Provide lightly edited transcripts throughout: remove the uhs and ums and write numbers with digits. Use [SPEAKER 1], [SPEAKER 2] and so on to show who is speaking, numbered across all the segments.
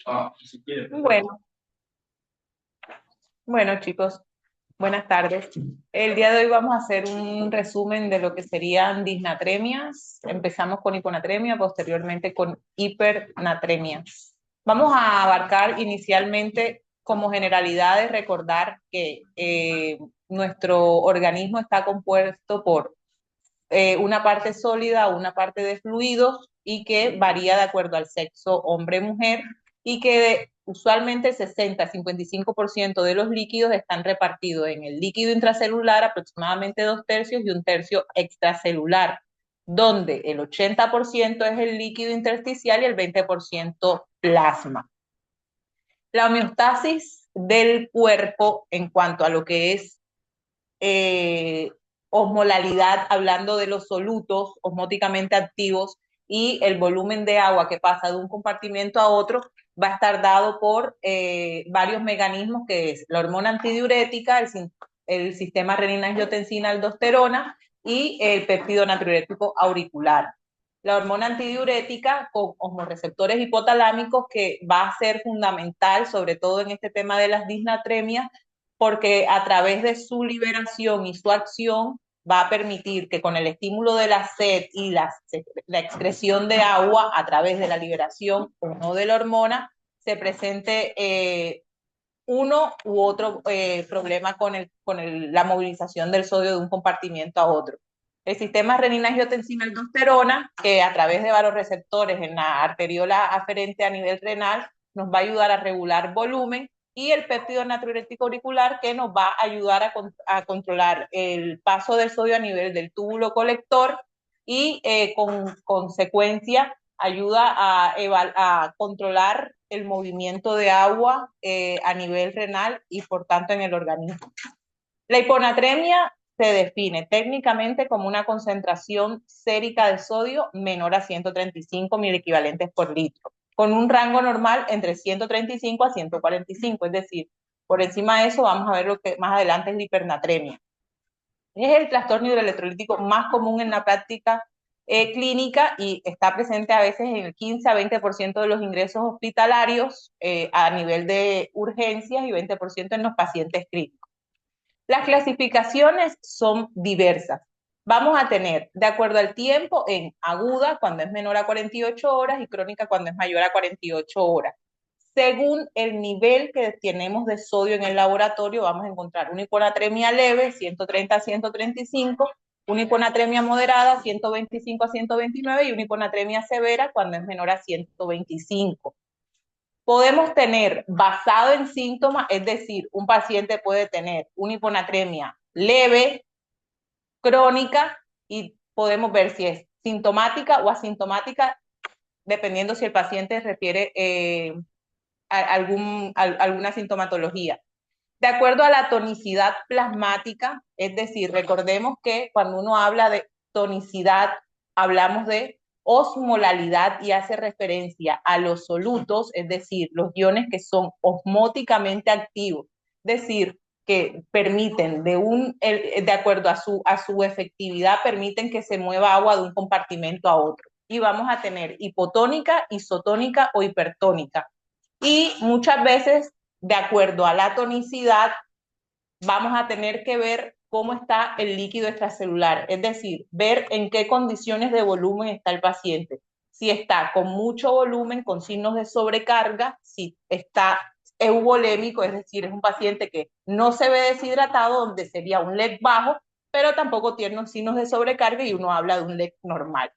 [SPEAKER 1] Bueno, bueno, chicos, buenas tardes. El día de hoy vamos a hacer un resumen de lo que serían disnatremias. Empezamos con hiponatremia, posteriormente con hipernatremias. Vamos a abarcar inicialmente como generalidades, recordar que nuestro organismo está compuesto por una parte sólida, una parte de fluidos y que varía de acuerdo al sexo hombre-mujer y que usualmente el 60-55% de los líquidos están repartidos en el líquido intracelular, aproximadamente 2/3 y 1/3 extracelular, donde el 80% es el líquido intersticial y el 20% plasma. La homeostasis del cuerpo en cuanto a lo que es eh, osmolaridad, hablando de los solutos osmóticamente activos y el volumen de agua que pasa de un compartimento a otro, va a estar dado por varios mecanismos, que es la hormona antidiurética, el sistema renina-angiotensina-aldosterona y el péptido natriurético auricular. La hormona antidiurética con osmoreceptores hipotalámicos, que va a ser fundamental, sobre todo en este tema de las disnatremias, porque a través de su liberación y su acción va a permitir que con el estímulo de la sed y la excreción de agua a través de la liberación o no de la hormona, se presente uno u otro problema con la movilización del sodio de un compartimiento a otro. El sistema renina-angiotensina-aldosterona, que a través de vasoreceptores en la arteriola aferente a nivel renal, nos va a ayudar a regular volumen, y el péptido natriurético auricular, que nos va a ayudar a controlar el paso del sodio a nivel del túbulo colector y con consecuencia ayuda a controlar el movimiento de agua a nivel renal y por tanto en el organismo. La hiponatremia se define técnicamente como una concentración sérica de sodio menor a 135 miliequivalentes por litro, con un rango normal entre 135 a 145, es decir, por encima de eso vamos a ver lo que más adelante es la hipernatremia. Es el trastorno hidroelectrolítico más común en la práctica clínica y está presente a veces en el 15 a 20% de los ingresos hospitalarios a nivel de urgencias y 20% en los pacientes críticos. Las clasificaciones son diversas. Vamos a tener, de acuerdo al tiempo, en aguda cuando es menor a 48 horas y crónica cuando es mayor a 48 horas. Según el nivel que tenemos de sodio en el laboratorio, vamos a encontrar una hiponatremia leve, 130 a 135, una hiponatremia moderada, 125 a 129, y una hiponatremia severa cuando es menor a 125. Podemos tener, basado en síntomas, es decir, un paciente puede tener una hiponatremia leve, crónica, y podemos ver si es sintomática o asintomática, dependiendo si el paciente refiere alguna sintomatología. De acuerdo a la tonicidad plasmática, es decir, recordemos que cuando uno habla de tonicidad, hablamos de osmolalidad y hace referencia a los solutos, es decir, los iones que son osmóticamente activos, es decir, que permiten, de acuerdo a su efectividad, permiten que se mueva agua de un compartimento a otro. Y vamos a tener hipotónica, isotónica o hipertónica. Y muchas veces, de acuerdo a la tonicidad, vamos a tener que ver cómo está el líquido extracelular, es decir, ver en qué condiciones de volumen está el paciente. Si está con mucho volumen, con signos de sobrecarga, si está euvolémico, es decir, es un paciente que no se ve deshidratado, donde sería un LEC bajo, pero tampoco tiene signos de sobrecarga y uno habla de un LEC normal.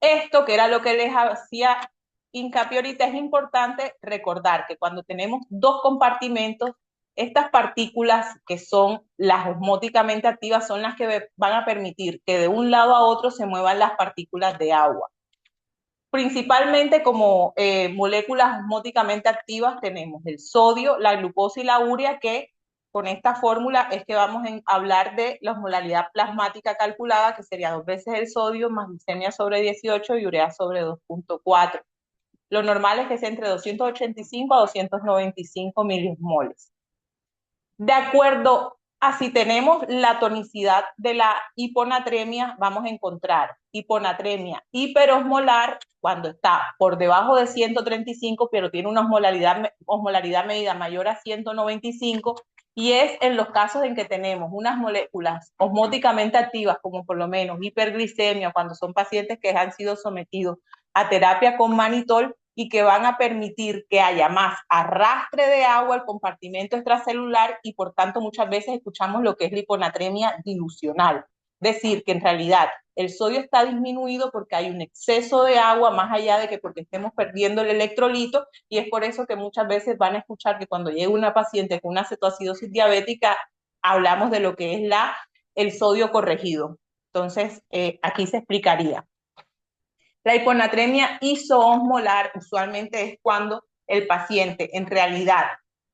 [SPEAKER 1] Esto, que era lo que les hacía hincapié ahorita, es importante recordar que cuando tenemos dos compartimentos, estas partículas que son las osmóticamente activas son las que van a permitir que de un lado a otro se muevan las partículas de agua. Principalmente como moléculas osmóticamente activas tenemos el sodio, la glucosa y la urea, que con esta fórmula es que vamos a hablar de la osmolaridad plasmática calculada, que sería 2 veces el sodio más glicemia sobre 18 y urea sobre 2.4. Lo normal es que sea entre 285 a 295 milimoles. De acuerdo a si tenemos la tonicidad de la hiponatremia, vamos a encontrar hiponatremia hiperosmolar cuando está por debajo de 135, pero tiene una osmolaridad medida mayor a 195, y es en los casos en que tenemos unas moléculas osmóticamente activas, como por lo menos hiperglicemia, cuando son pacientes que han sido sometidos a terapia con mannitol y que van a permitir que haya más arrastre de agua al compartimento extracelular y por tanto muchas veces escuchamos lo que es la hiponatremia dilucional. Decir que en realidad el sodio está disminuido porque hay un exceso de agua, más allá de que porque estemos perdiendo el electrolito, y es por eso que muchas veces van a escuchar que cuando llega una paciente con una cetoacidosis diabética, hablamos de lo que es el sodio corregido. Entonces, aquí se explicaría. La hiponatremia isoosmolar usualmente es cuando el paciente en realidad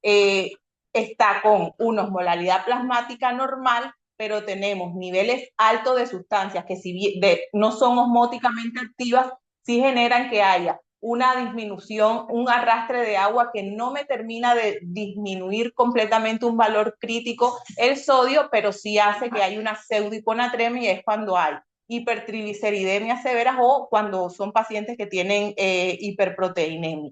[SPEAKER 1] está con una osmolaridad plasmática normal, pero tenemos niveles altos de sustancias que si bien no son osmóticamente activas, sí generan que haya una disminución, un arrastre de agua que no me termina de disminuir completamente un valor crítico el sodio, pero sí hace que haya una pseudohiponatremia, y es cuando hay hipertrigliceridemias severas o cuando son pacientes que tienen hiperproteinemia.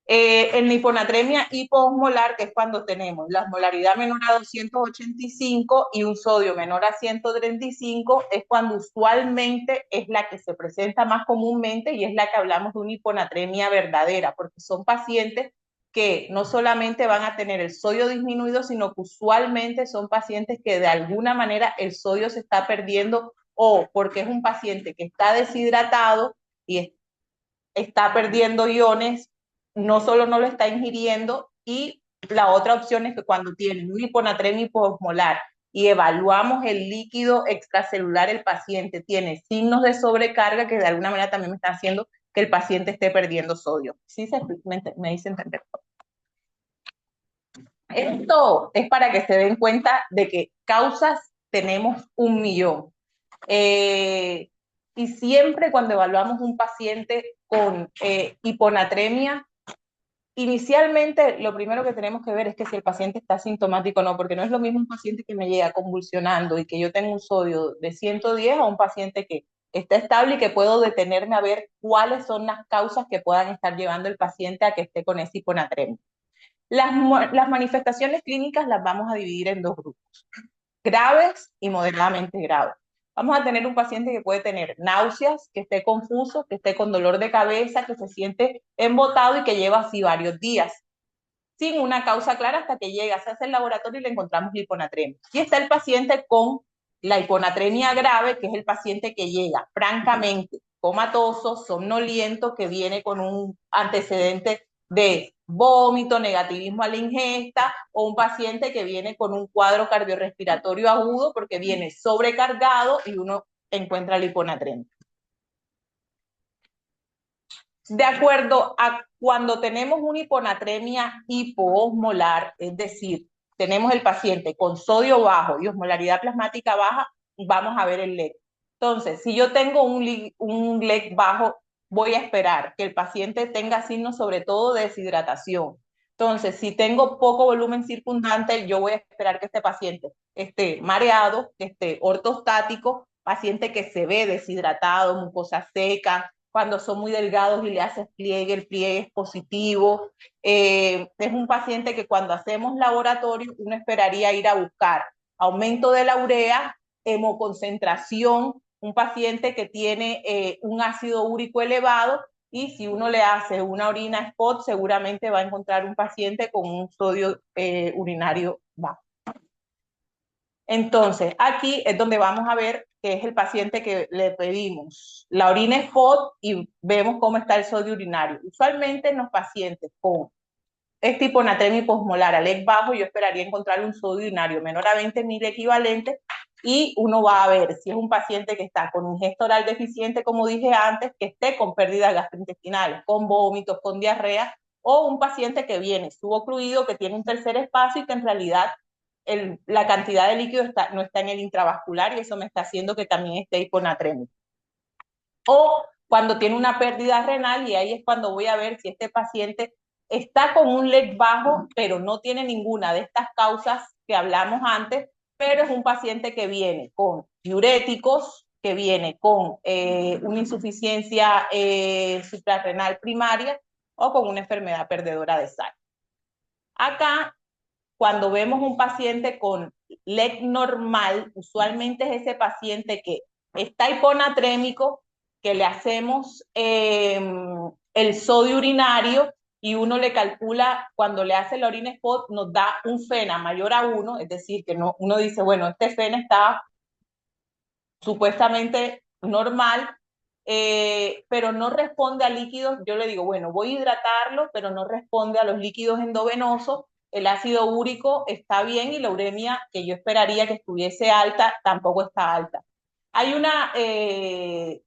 [SPEAKER 1] En la hiponatremia hipoosmolar, que es cuando tenemos la osmolaridad menor a 285 y un sodio menor a 135, es cuando usualmente es la que se presenta más comúnmente y es la que hablamos de una hiponatremia verdadera, porque son pacientes que no solamente van a tener el sodio disminuido, sino que usualmente son pacientes que de alguna manera el sodio se está perdiendo, o porque es un paciente que está deshidratado y está perdiendo iones, no solo no lo está ingiriendo, y la otra opción es que cuando tienen una hiponatremia hipoosmolar y evaluamos el líquido extracelular, el paciente tiene signos de sobrecarga que de alguna manera también me están haciendo que el paciente esté perdiendo sodio. ¿Sí me dice entender? Esto es para que se den cuenta de que causas tenemos un millón. Y siempre cuando evaluamos un paciente con hiponatremia, inicialmente lo primero que tenemos que ver es que si el paciente está sintomático o no, porque no es lo mismo un paciente que me llega convulsionando y que yo tengo un sodio de 110 a un paciente que está estable y que puedo detenerme a ver cuáles son las causas que puedan estar llevando el paciente a que esté con esa hiponatremia. Las manifestaciones clínicas las vamos a dividir en dos grupos: graves y moderadamente graves. Vamos a tener un paciente que puede tener náuseas, que esté confuso, que esté con dolor de cabeza, que se siente embotado y que lleva así varios días, sin una causa clara, hasta que llega, se hace el laboratorio y le encontramos la hiponatremia. Y está el paciente con la hiponatremia grave, que es el paciente que llega francamente comatoso, somnoliento, que viene con un antecedente de vómito, negativismo a la ingesta, o un paciente que viene con un cuadro cardiorrespiratorio agudo porque viene sobrecargado y uno encuentra la hiponatremia. De acuerdo a cuando tenemos una hiponatremia hipoosmolar, es decir, tenemos el paciente con sodio bajo y osmolaridad plasmática baja, vamos a ver el LEC. Entonces, si yo tengo un LEC bajo, voy a esperar que el paciente tenga signos sobre todo de deshidratación. Entonces, si tengo poco volumen circundante, yo voy a esperar que este paciente esté mareado, que esté ortostático, paciente que se ve deshidratado, mucosa seca. Cuando son muy delgados y le haces pliegue, el pliegue es positivo. Es un paciente que cuando hacemos laboratorio uno esperaría ir a buscar aumento de la urea, hemoconcentración, un paciente que tiene un ácido úrico elevado, y si uno le hace una orina spot seguramente va a encontrar un paciente con un sodio urinario bajo. Entonces, aquí es donde vamos a ver que es el paciente que le pedimos la orina spot y vemos cómo está el sodio urinario. Usualmente en los pacientes con este hiponatremia hiposmolar a LEC bajo, yo esperaría encontrar un sodio urinario menor a 20.000 equivalentes, y uno va a ver si es un paciente que está con ingesta oral deficiente, como dije antes, que esté con pérdidas gastrointestinales, con vómitos, con diarrea, o un paciente que viene subocluido, que tiene un tercer espacio y que en realidad la cantidad de líquido no está en el intravascular, y eso me está haciendo que también esté hiponatrémico. O cuando tiene una pérdida renal, y ahí es cuando voy a ver si este paciente está con un LEC bajo, pero no tiene ninguna de estas causas que hablamos antes, pero es un paciente que viene con diuréticos, que viene con una insuficiencia suprarrenal primaria o con una enfermedad perdedora de sal. Acá, cuando vemos un paciente con LEC normal, usualmente es ese paciente que está hiponatrémico, que le hacemos el sodio urinario y uno le calcula, cuando le hace la orina spot, nos da un FENA mayor a 1, es decir, que no, uno dice, bueno, este FENA está supuestamente normal, pero no responde a líquidos. Yo le digo, bueno, voy a hidratarlo, pero no responde a los líquidos endovenosos. El ácido úrico está bien y la uremia, que yo esperaría que estuviese alta, tampoco está alta. Hay una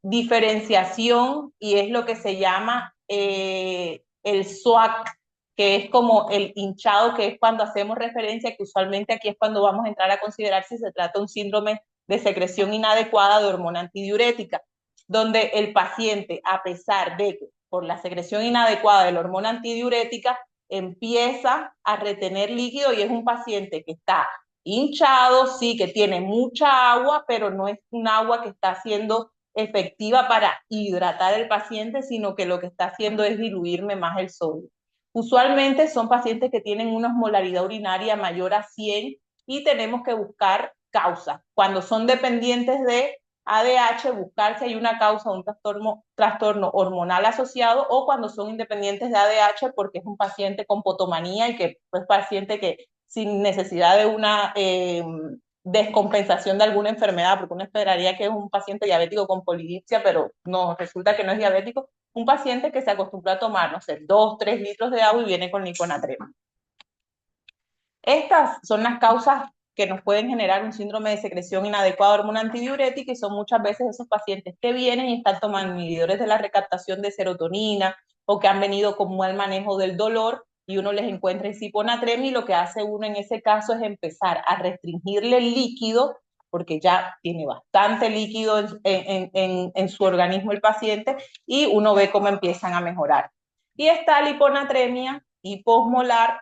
[SPEAKER 1] diferenciación y es lo que se llama el SWAC, que es como el hinchado, que es cuando hacemos referencia, que usualmente aquí es cuando vamos a entrar a considerar si se trata de un síndrome de secreción inadecuada de hormona antidiurética, donde el paciente, a pesar de que por la secreción inadecuada de la hormona antidiurética, empieza a retener líquido y es un paciente que está hinchado, sí, que tiene mucha agua, pero no es un agua que está siendo efectiva para hidratar al paciente, sino que lo que está haciendo es diluirme más el sodio. Usualmente son pacientes que tienen una osmolaridad urinaria mayor a 100 y tenemos que buscar causas. Cuando son dependientes de ADH, buscar si hay una causa o un trastorno hormonal asociado, o cuando son independientes de ADH porque es un paciente con potomanía y que es paciente que sin necesidad de una descompensación de alguna enfermedad, porque uno esperaría que es un paciente diabético con polidipsia, pero no, resulta que no es diabético, un paciente que se acostumbró a tomar, no sé, 2, 3 litros de agua y viene con niconatrema. Estas son las causas que nos pueden generar un síndrome de secreción inadecuada de hormona antidiurética y son muchas veces esos pacientes que vienen y están tomando inhibidores de la recaptación de serotonina o que han venido con mal manejo del dolor y uno les encuentra hiponatremia y lo que hace uno en ese caso es empezar a restringirle el líquido porque ya tiene bastante líquido en su organismo el paciente y uno ve cómo empiezan a mejorar. Y está la hiponatremia hiposmolar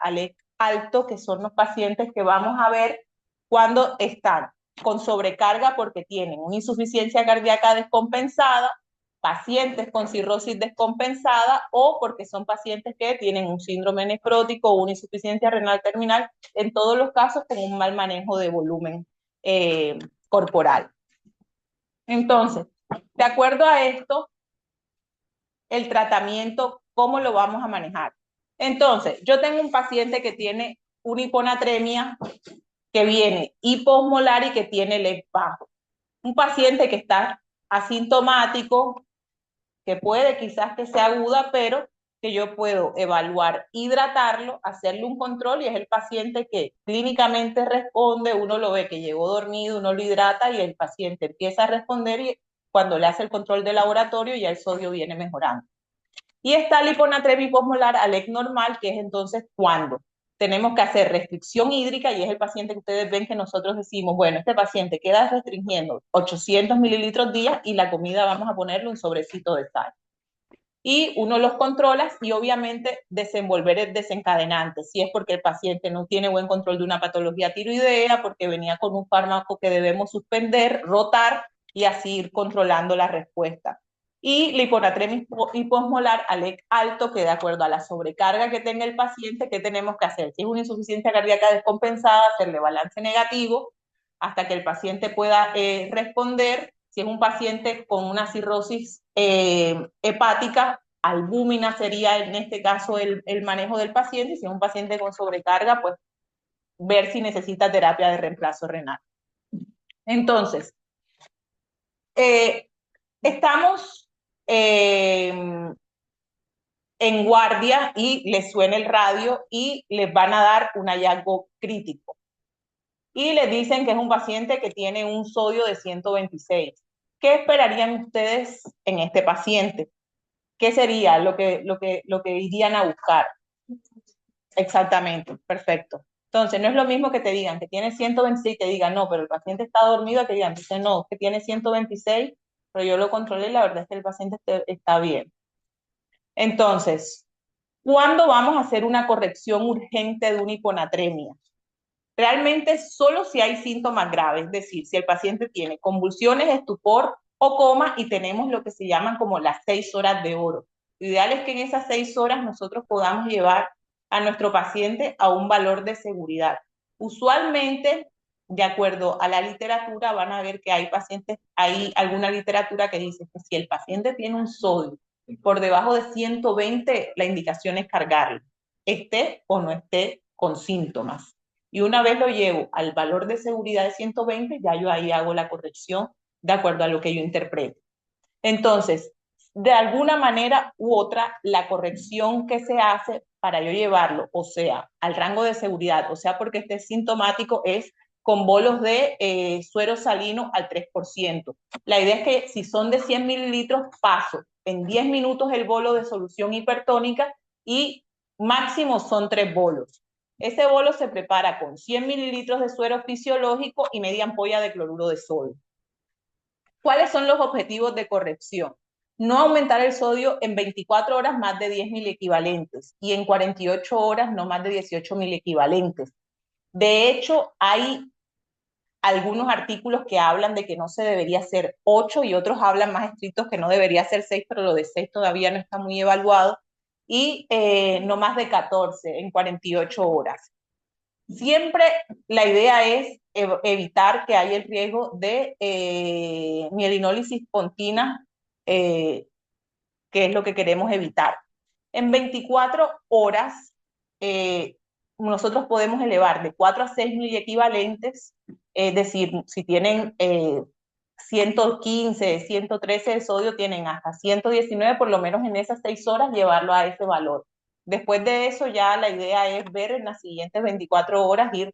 [SPEAKER 1] alto, que son los pacientes que vamos a ver cuando están con sobrecarga porque tienen una insuficiencia cardíaca descompensada, pacientes con cirrosis descompensada o porque son pacientes que tienen un síndrome nefrótico o una insuficiencia renal terminal, en todos los casos con un mal manejo de volumen corporal. Entonces, de acuerdo a esto, el tratamiento, ¿cómo lo vamos a manejar? Entonces, yo tengo un paciente que tiene una hiponatremia, que viene hiposmolar y que tiene LEC bajo. Un paciente que está asintomático, que puede quizás que sea aguda, pero que yo puedo evaluar, hidratarlo, hacerle un control y es el paciente que clínicamente responde, uno lo ve que llegó dormido, uno lo hidrata y el paciente empieza a responder y cuando le hace el control de laboratorio ya el sodio viene mejorando. Y está la hiponatremia hiposmolar ALEC normal, que es entonces cuando tenemos que hacer restricción hídrica y es el paciente que ustedes ven que nosotros decimos, bueno, este paciente queda restringiendo 800 mililitros día y la comida vamos a ponerle un sobrecito de sal. Y uno los controla y obviamente desenvolver el desencadenante, si es porque el paciente no tiene buen control de una patología tiroidea, porque venía con un fármaco que debemos suspender, rotar y así ir controlando la respuesta. Y la hiponatremia hiposmolar ALEC alto, que de acuerdo a la sobrecarga que tenga el paciente, ¿qué tenemos que hacer? Si es una insuficiencia cardíaca descompensada, hacerle balance negativo hasta que el paciente pueda responder. Si es un paciente con una cirrosis hepática, albúmina sería en este caso el manejo del paciente. Si es un paciente con sobrecarga, pues ver si necesita terapia de reemplazo renal. Entonces, estamos en guardia y les suena el radio y les van a dar un hallazgo crítico. Y les dicen que es un paciente que tiene un sodio de 126. ¿Qué esperarían ustedes en este paciente? ¿Qué sería lo que irían a buscar? Exactamente, perfecto. Entonces, no es lo mismo que te digan que tiene 126 y te digan, no, pero el paciente está dormido, que digan, entonces no, que tiene 126, pero yo lo controlé y la verdad es que el paciente está bien. Entonces, ¿cuándo vamos a hacer una corrección urgente de una hiponatremia? Realmente solo si hay síntomas graves, es decir, si el paciente tiene convulsiones, estupor, o coma y tenemos lo que se llaman como las 6 horas de oro. Lo ideal es que en esas 6 horas nosotros podamos llevar a nuestro paciente a un valor de seguridad. Usualmente, de acuerdo a la literatura, van a ver que hay pacientes, hay alguna literatura que dice que si el paciente tiene un sodio por debajo de 120, la indicación es cargarlo, esté o no esté con síntomas. Y una vez lo llevo al valor de seguridad de 120, ya yo ahí hago la corrección de acuerdo a lo que yo interprete. Entonces, de alguna manera u otra, la corrección que se hace para yo llevarlo, o sea, al rango de seguridad, o sea, porque esté sintomático, es con bolos de suero salino al 3%. La idea es que si son de 100 mililitros, paso en 10 minutos el bolo de solución hipertónica y máximo son 3 bolos. Ese bolo se prepara con 100 mililitros de suero fisiológico y media ampolla de cloruro de sodio. ¿Cuáles son los objetivos de corrección? No aumentar el sodio en 24 horas más de 10.000 equivalentes y en 48 horas no más de 18.000 equivalentes. De hecho, hay algunos artículos que hablan de que no se debería hacer 8 y otros hablan más estrictos que no debería ser 6, pero lo de 6 todavía no está muy evaluado, y no más de 14 en 48 horas. Siempre la idea es evitar que haya el riesgo de mielinólisis pontina, que es lo que queremos evitar. En 24 horas, nosotros podemos elevar de 4 a 6 mil equivalentes, es decir, si tienen 115, 113 de sodio, tienen hasta 119, por lo menos en esas 6 horas llevarlo a ese valor. Después de eso ya la idea es ver en las siguientes 24 horas, ir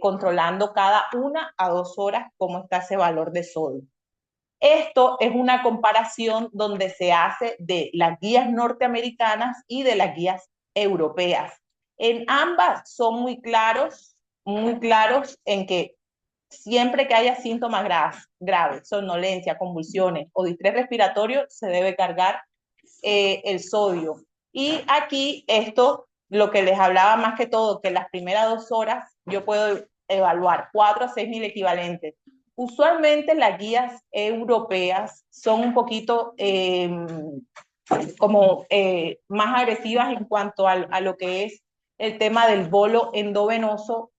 [SPEAKER 1] controlando cada 1 a 2 horas cómo está ese valor de sodio. Esto es una comparación donde se hace de las guías norteamericanas y de las guías europeas. En ambas son muy claros en que siempre que haya síntomas graves, somnolencia, convulsiones o distrés respiratorio, se debe cargar el sodio. Y aquí esto, lo que les hablaba más que todo, que las primeras 2 horas yo puedo evaluar 4 a 6 mil equivalentes. Usualmente las guías europeas son un poquito más agresivas en cuanto a lo que es el tema del bolo endovenoso.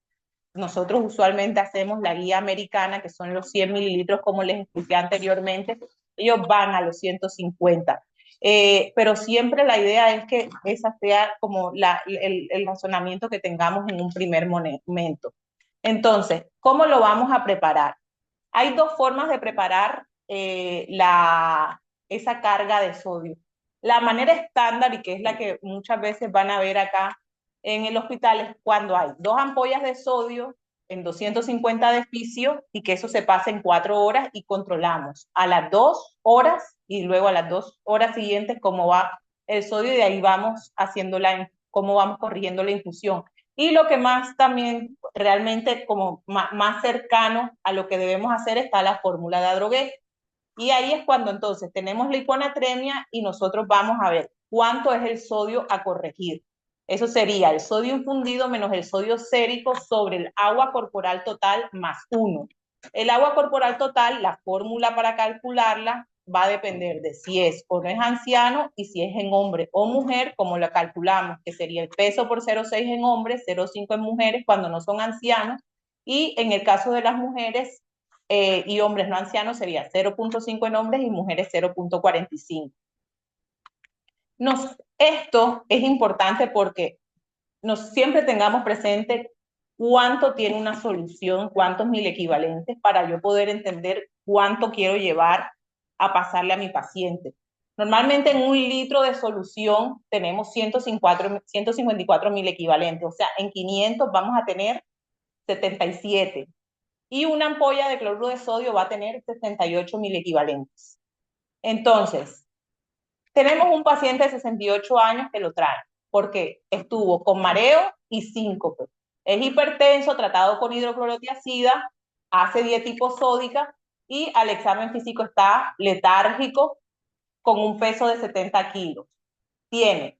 [SPEAKER 1] Nosotros usualmente hacemos la guía americana, que son los 100 mililitros, como les expliqué anteriormente. Ellos van a los 150. Pero siempre la idea es que esa sea como el razonamiento que tengamos en un primer momento. Entonces, ¿cómo lo vamos a preparar? Hay 2 formas de preparar esa carga de sodio. La manera estándar, y que es la que muchas veces van a ver acá en el hospital, es cuando hay 2 ampollas de sodio en 250 de fisio y que eso se pasa en 4 horas y controlamos a las 2 horas y luego a las 2 horas siguientes cómo va el sodio y de ahí vamos haciendo cómo vamos corrigiendo la infusión. Y lo que más también realmente como más cercano a lo que debemos hacer está la fórmula de Adrogué. Y ahí es cuando entonces tenemos la hiponatremia y nosotros vamos a ver cuánto es el sodio a corregir. Eso sería el sodio infundido menos el sodio sérico sobre el agua corporal total más 1. El agua corporal total, la fórmula para calcularla va a depender de si es o no es anciano y si es en hombre o mujer, como la calculamos, que sería el peso por 0,6 en hombres, 0,5 en mujeres cuando no son ancianos, y en el caso de las mujeres y hombres no ancianos sería 0,5 en hombres y mujeres 0,45. Esto es importante porque siempre tengamos presente cuánto tiene una solución, cuántos mil equivalentes, para yo poder entender cuánto quiero llevar a pasarle a mi paciente. Normalmente en 1 litro de solución tenemos 154 mil equivalentes, o sea, en 500 vamos a tener 77. Y una ampolla de cloruro de sodio va a tener 68 mil equivalentes. Entonces, tenemos un paciente de 68 años que lo trae porque estuvo con mareo y síncope. Es hipertenso, tratado con hidroclorotiazida, hace dieta hiposódica y al examen físico está letárgico con un peso de 70 kilos. Tiene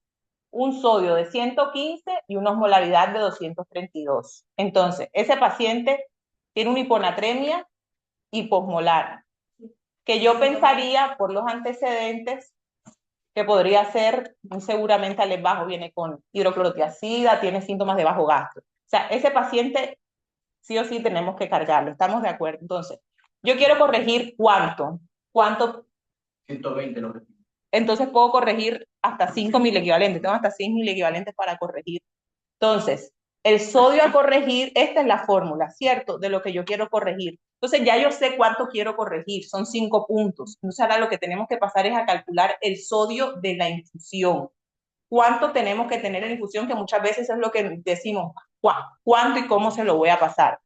[SPEAKER 1] un sodio de 115 y una osmolaridad de 232. Entonces, ese paciente tiene una hiponatremia hiposmolar. que yo pensaría por los antecedentes que podría ser, muy seguramente al bajo viene con hidroclorotiazida, tiene síntomas de bajo gastro. O sea, ese paciente sí o sí tenemos que cargarlo, ¿estamos de acuerdo? Entonces, yo quiero corregir ¿cuánto? 120 lo que... Entonces puedo corregir hasta 5.000 equivalentes, tengo hasta 6.000 equivalentes para corregir. Entonces, el sodio a corregir, esta es la fórmula, ¿cierto? De lo que yo quiero corregir. Entonces, ya yo sé cuánto quiero corregir, son 5 puntos. Entonces, ahora lo que tenemos que pasar es a calcular el sodio de la infusión. ¿Cuánto tenemos que tener en infusión? Que muchas veces es lo que decimos, ¿cuánto y cómo se lo voy a pasar?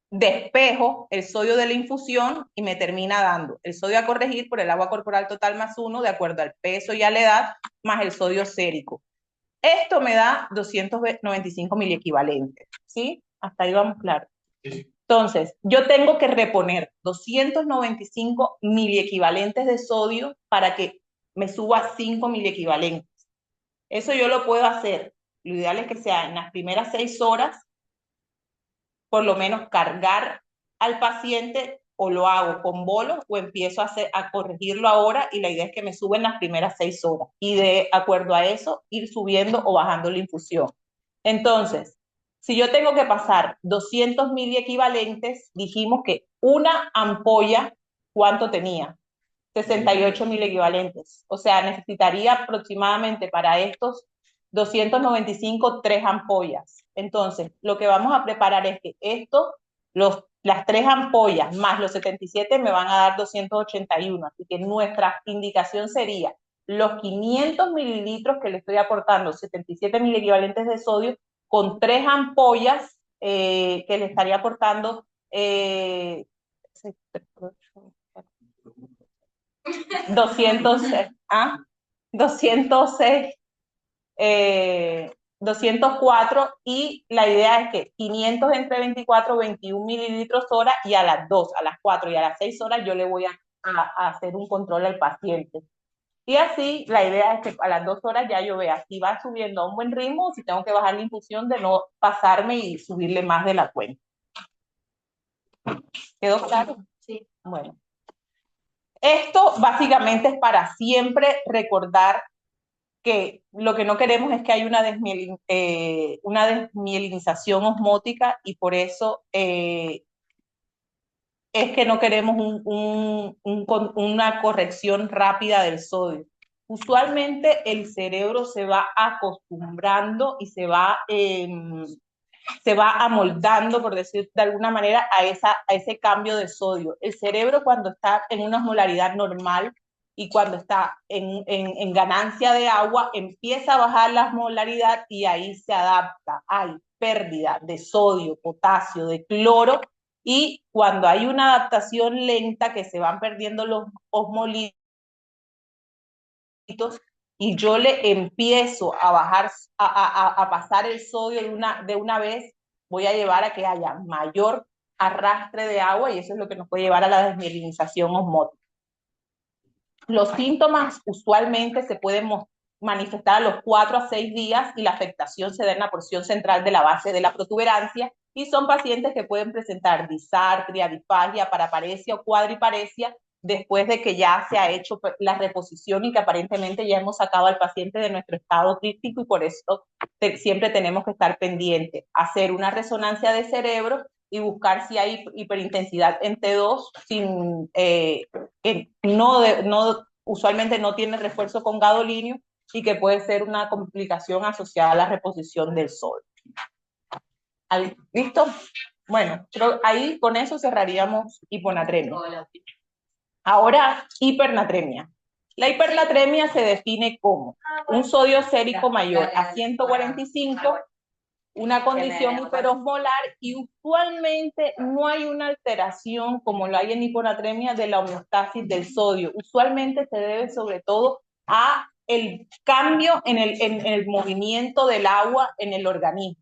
[SPEAKER 1] Despejo el sodio de la infusión y me termina dando el sodio a corregir por el agua corporal total más 1, de acuerdo al peso y a la edad, más el sodio sérico. Esto me da 295 miliequivalentes, ¿sí? Hasta ahí vamos claro. Sí. Entonces, yo tengo que reponer 295 miliequivalentes de sodio para que me suba 5 miliequivalentes. Eso yo lo puedo hacer. Lo ideal es que sea en las primeras 6 horas, por lo menos cargar al paciente, o lo hago con bolos o empiezo a corregirlo ahora, y la idea es que me suben las primeras 6 horas y de acuerdo a eso ir subiendo o bajando la infusión. Entonces, si yo tengo que pasar 200 miliequivalentes, dijimos que una ampolla, ¿cuánto tenía? 68 miliequivalentes. O sea, necesitaría aproximadamente para estos 295, 3 ampollas. Entonces, lo que vamos a preparar es que las 3 ampollas más los 77 me van a dar 281. Así que nuestra indicación sería los 500 mililitros que le estoy aportando, 77 miliequivalentes de sodio, con 3 ampollas que le estaría aportando 200, 206, 204, y la idea es que 500 entre 24, 21 mililitros hora, y a las 2, a las 4 y a las 6 horas yo le voy a hacer un control al paciente. Y así, la idea es que a las 2 horas ya yo vea si va subiendo a un buen ritmo, si tengo que bajar la infusión, de no pasarme y subirle más de la cuenta. ¿Quedó claro? Sí. Bueno. Esto básicamente es para siempre recordar que lo que no queremos es que haya una desmielinización osmótica, y por eso es que no queremos una corrección rápida del sodio. Usualmente el cerebro se va acostumbrando y se va amoldando, por decir de alguna manera, a ese cambio de sodio. El cerebro, cuando está en una osmolaridad normal y cuando está en ganancia de agua, empieza a bajar la osmolaridad y ahí se adapta. Hay pérdida de sodio, potasio, de cloro, y cuando hay una adaptación lenta que se van perdiendo los osmolitos, y yo le empiezo a bajar, a pasar el sodio de una vez, voy a llevar a que haya mayor arrastre de agua, y eso es lo que nos puede llevar a la desmielinización osmótica. Los síntomas usualmente se pueden manifestar a los 4 a 6 días, y la afectación se da en la porción central de la base de la protuberancia, y son pacientes que pueden presentar disartria, disfagia, paraparesia o cuadriparesia después de que ya se ha hecho la reposición y que aparentemente ya hemos sacado al paciente de nuestro estado crítico, y por eso siempre tenemos que estar pendientes, hacer una resonancia de cerebro y buscar si hay hiperintensidad en T2 que usualmente no tiene refuerzo con gadolinio, y que puede ser una complicación asociada a la reposición del sol. ¿Listo? Bueno, pero ahí con eso cerraríamos hiponatremia. Ahora, hipernatremia. La hipernatremia se define como un sodio sérico mayor a 145, una condición hiperosmolar, y usualmente no hay una alteración como lo hay en hiponatremia de la homeostasis del sodio. Usualmente se debe sobre todo a el cambio en el movimiento del agua en el organismo.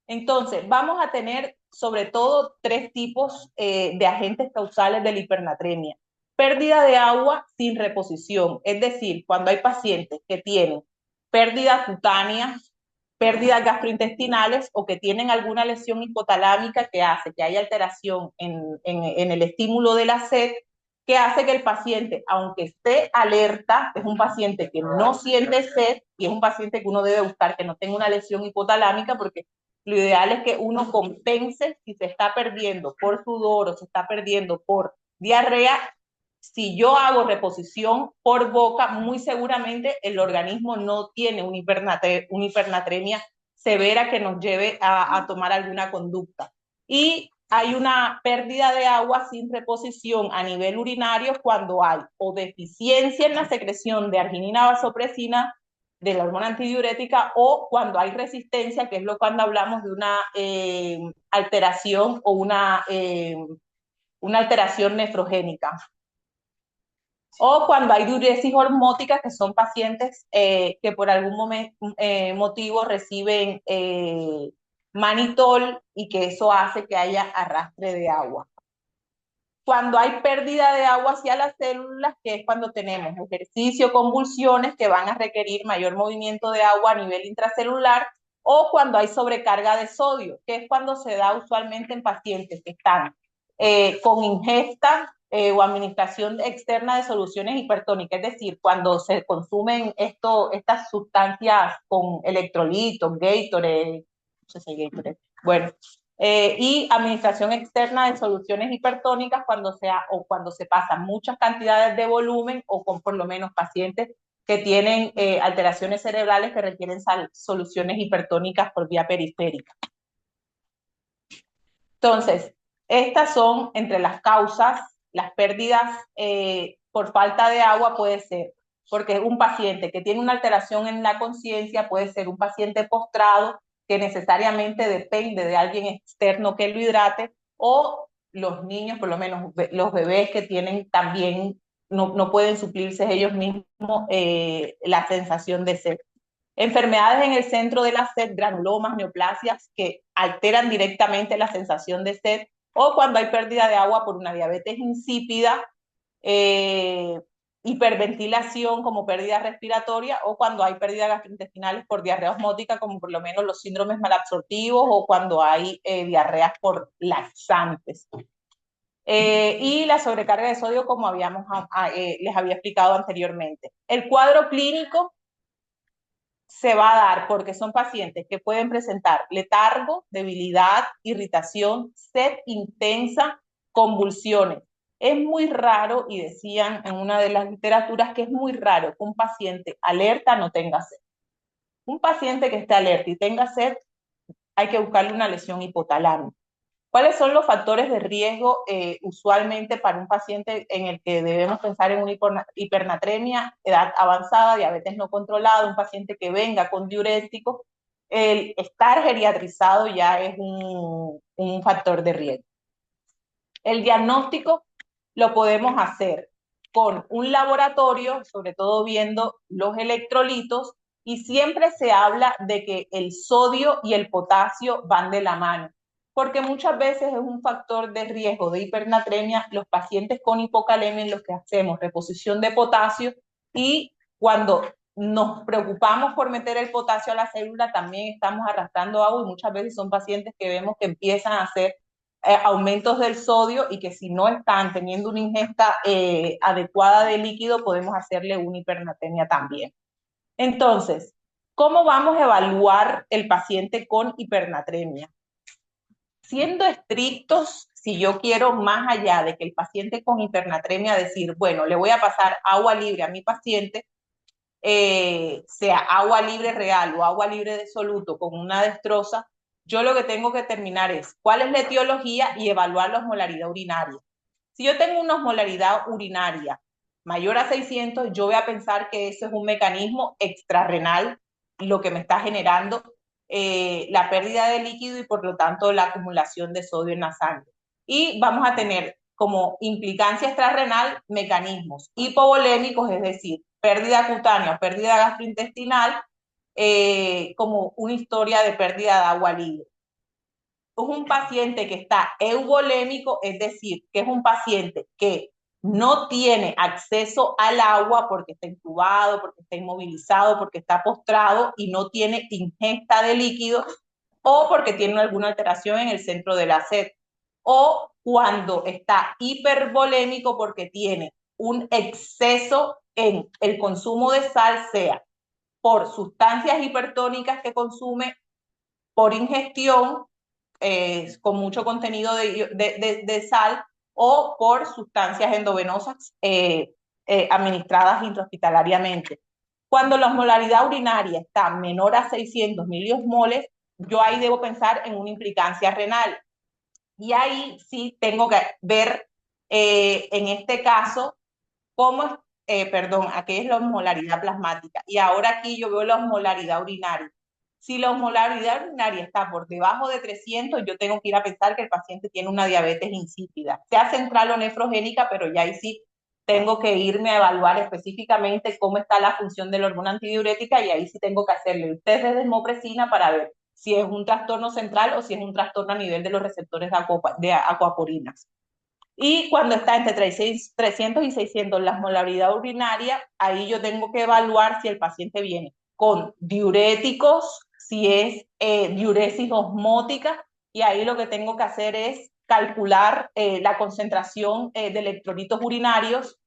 [SPEAKER 1] Entonces, vamos a tener sobre todo 3 tipos de agentes causales de la hipernatremia. Pérdida de agua sin reposición, es decir, cuando hay pacientes que tienen pérdidas cutáneas, pérdidas gastrointestinales, o que tienen alguna lesión hipotalámica que hace que haya alteración en el estímulo de la sed, que hace que el paciente, aunque esté alerta, es un paciente que no siente sed y es un paciente que uno debe buscar que no tenga una lesión hipotalámica, porque lo ideal es que uno compense si se está perdiendo por sudor o se está perdiendo por diarrea. Si yo hago reposición por boca, muy seguramente el organismo no tiene una hipernatremia severa que nos lleve a tomar alguna conducta. Y hay una pérdida de agua sin reposición a nivel urinario cuando hay o deficiencia en la secreción de arginina vasopresina, de la hormona antidiurética, o cuando hay resistencia, que es lo cuando hablamos de una alteración o una alteración nefrogénica. O cuando hay diuresis hormótica, que son pacientes que por algún motivo reciben manitol y que eso hace que haya arrastre de agua. Cuando hay pérdida de agua hacia las células, que es cuando tenemos ejercicio, convulsiones que van a requerir mayor movimiento de agua a nivel intracelular, o cuando hay sobrecarga de sodio, que es cuando se da usualmente en pacientes que están con ingesta o administración externa de soluciones hipertónicas, es decir, cuando se consumen estas sustancias con electrolitos, Gatorade, no sé si hay Gatorade, bueno, y administración externa de soluciones hipertónicas cuando se pasan muchas cantidades de volumen o con por lo menos pacientes que tienen alteraciones cerebrales que requieren soluciones hipertónicas por vía periférica. Entonces, estas son entre las causas, las pérdidas por falta de agua puede ser porque un paciente que tiene una alteración en la conciencia puede ser un paciente postrado que necesariamente depende de alguien externo que lo hidrate, o los niños, por lo menos los bebés que tienen también, no pueden suplirse ellos mismos la sensación de sed. Enfermedades en el centro de la sed, granulomas, neoplasias, que alteran directamente la sensación de sed, o cuando hay pérdida de agua por una diabetes insípida, hiperventilación como pérdida respiratoria, o cuando hay pérdidas gastrointestinales por diarrea osmótica, como por lo menos los síndromes malabsortivos, o cuando hay diarreas por laxantes. Y la sobrecarga de sodio, como les había explicado anteriormente. El cuadro clínico se va a dar porque son pacientes que pueden presentar letargo, debilidad, irritación, sed intensa, convulsiones. Es muy raro, y decían en una de las literaturas que es muy raro que un paciente alerta no tenga sed. Un paciente que esté alerta y tenga sed, hay que buscarle una lesión hipotalámica. ¿Cuáles son los factores de riesgo usualmente para un paciente en el que debemos pensar en una hipernatremia, edad avanzada, diabetes no controlada, un paciente que venga con diuréticos? El estar geriatrizado ya es un factor de riesgo. El diagnóstico lo podemos hacer con un laboratorio, sobre todo viendo los electrolitos, y siempre se habla de que el sodio y el potasio van de la mano, porque muchas veces es un factor de riesgo de hipernatremia. Los pacientes con hipocalemia en los que hacemos reposición de potasio, y cuando nos preocupamos por meter el potasio a la célula, también estamos arrastrando agua, y muchas veces son pacientes que vemos que empiezan a hacer aumentos del sodio, y que si no están teniendo una ingesta adecuada de líquido, podemos hacerle una hipernatremia también. Entonces, ¿cómo vamos a evaluar el paciente con hipernatremia? Siendo estrictos, si yo quiero, más allá de que el paciente con hipernatremia, decir, bueno, le voy a pasar agua libre a mi paciente, sea agua libre real o agua libre de soluto con una destroza, yo lo que tengo que determinar es cuál es la etiología y evaluar la osmolaridad urinaria. Si yo tengo una osmolaridad urinaria mayor a 600, yo voy a pensar que eso es un mecanismo extrarrenal lo que me está generando la pérdida de líquido y por lo tanto la acumulación de sodio en la sangre. Y vamos a tener como implicancia extrarrenal mecanismos hipovolémicos, es decir, pérdida cutánea, pérdida gastrointestinal, como una historia de pérdida de agua libre. Es un paciente que está euvolémico, es decir, que es un paciente que no tiene acceso al agua porque está intubado, porque está inmovilizado, porque está postrado y no tiene ingesta de líquidos, o porque tiene alguna alteración en el centro de la sed, o cuando está hipervolémico porque tiene un exceso en el consumo de sal, sea por sustancias hipertónicas que consume por ingestión con mucho contenido de sal o por sustancias endovenosas administradas intrahospitalariamente. Cuando la osmolaridad urinaria está menor a 600 miliosmoles, yo ahí debo pensar en una implicancia renal. Y ahí sí tengo que ver, en este caso, cómo es, perdón, aquí es la osmolaridad plasmática. Y ahora aquí yo veo la osmolaridad urinaria. Si la osmolaridad urinaria está por debajo de 300, yo tengo que ir a pensar que el paciente tiene una diabetes insípida, sea central o nefrogénica, pero ya ahí sí tengo que irme a evaluar específicamente cómo está la función de la hormona antidiurética y ahí sí tengo que hacerle el test de desmopresina para ver si es un trastorno central o si es un trastorno a nivel de los receptores de acuaporinas. Y cuando está entre 300 y 600 la osmolaridad urinaria, ahí yo tengo que evaluar si el paciente viene con diuréticos, si es diuresis osmótica, y ahí lo que tengo que hacer es calcular la concentración de electrolitos urinarios,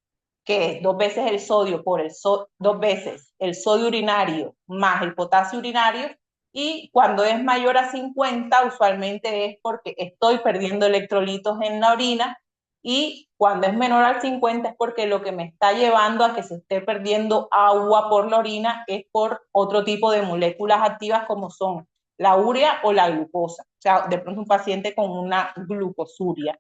[SPEAKER 1] que es 2 veces el sodio por 2 veces el sodio urinario más el potasio urinario, y cuando es mayor a 50, usualmente es porque estoy perdiendo electrolitos en la orina, y cuando es menor al 50 es porque lo que me está llevando a que se esté perdiendo agua por la orina es por otro tipo de moléculas activas como son la urea o la glucosa. O sea, de pronto un paciente con una glucosuria.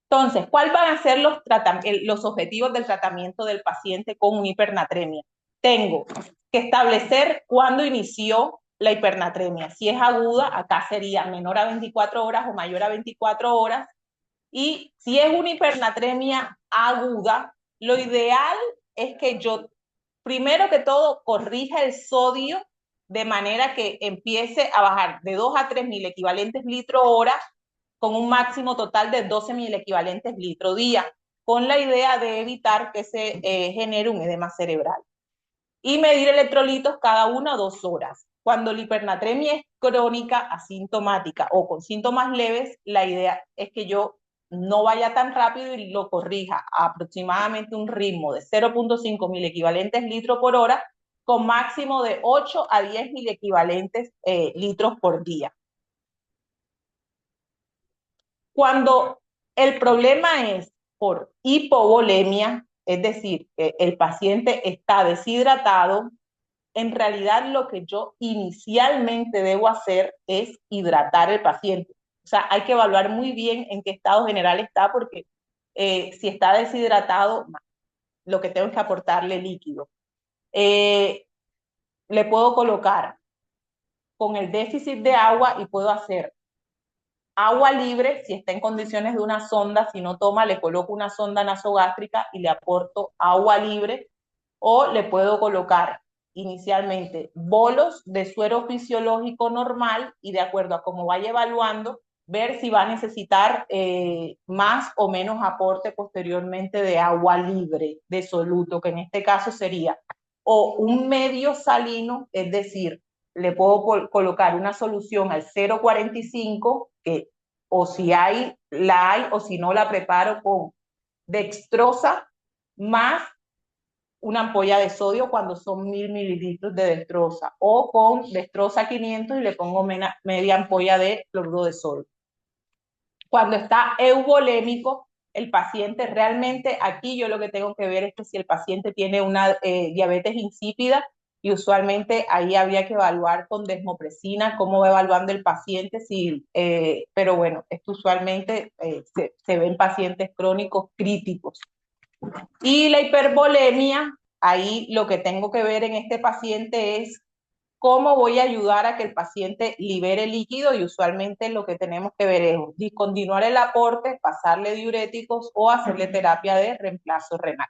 [SPEAKER 1] Entonces, ¿cuáles van a ser los objetivos del tratamiento del paciente con hipernatremia? Tengo que establecer cuándo inició la hipernatremia. Si es aguda, acá sería menor a 24 horas o mayor a 24 horas. Y si es una hipernatremia aguda, lo ideal es que yo, primero que todo, corrija el sodio de manera que empiece a bajar de 2 a 3 mil equivalentes litro hora, con un máximo total de 12 mil equivalentes litro día, con la idea de evitar que se genere un edema cerebral. Y medir electrolitos cada 1 o 2 horas. Cuando la hipernatremia es crónica, asintomática o con síntomas leves, la idea es que yo no vaya tan rápido y lo corrija a aproximadamente un ritmo de 0.5 mil equivalentes litros por hora, con máximo de 8 a 10 mil equivalentes litros por día. Cuando el problema es por hipovolemia, es decir, que el paciente está deshidratado, en realidad lo que yo inicialmente debo hacer es hidratar al paciente. O sea, hay que evaluar muy bien en qué estado general está, porque si está deshidratado, lo que tengo es que aportarle líquido. Le puedo colocar con el déficit de agua y puedo hacer agua libre si está en condiciones de una sonda. Si no toma, le coloco una sonda nasogástrica y le aporto agua libre, o le puedo colocar inicialmente bolos de suero fisiológico normal y de acuerdo a cómo vaya evaluando, ver si va a necesitar más o menos aporte posteriormente de agua libre de soluto, que en este caso sería o un medio salino, es decir, le puedo colocar una solución al 0,45, que o si hay, la hay, o si no la preparo con dextrosa más una ampolla de sodio cuando son 1000 mililitros de dextrosa, o con dextrosa 500 y le pongo media ampolla de cloruro de sodio. Cuando está euvolémico, el paciente realmente, aquí yo lo que tengo que ver es que si el paciente tiene una diabetes insípida, y usualmente ahí habría que evaluar con desmopresina cómo va evaluando el paciente, pero bueno, esto usualmente se ve en pacientes crónicos críticos. Y la hipervolemia, ahí lo que tengo que ver en este paciente es cómo voy a ayudar a que el paciente libere líquido, y usualmente lo que tenemos que ver es discontinuar el aporte, pasarle diuréticos o hacerle terapia de reemplazo renal.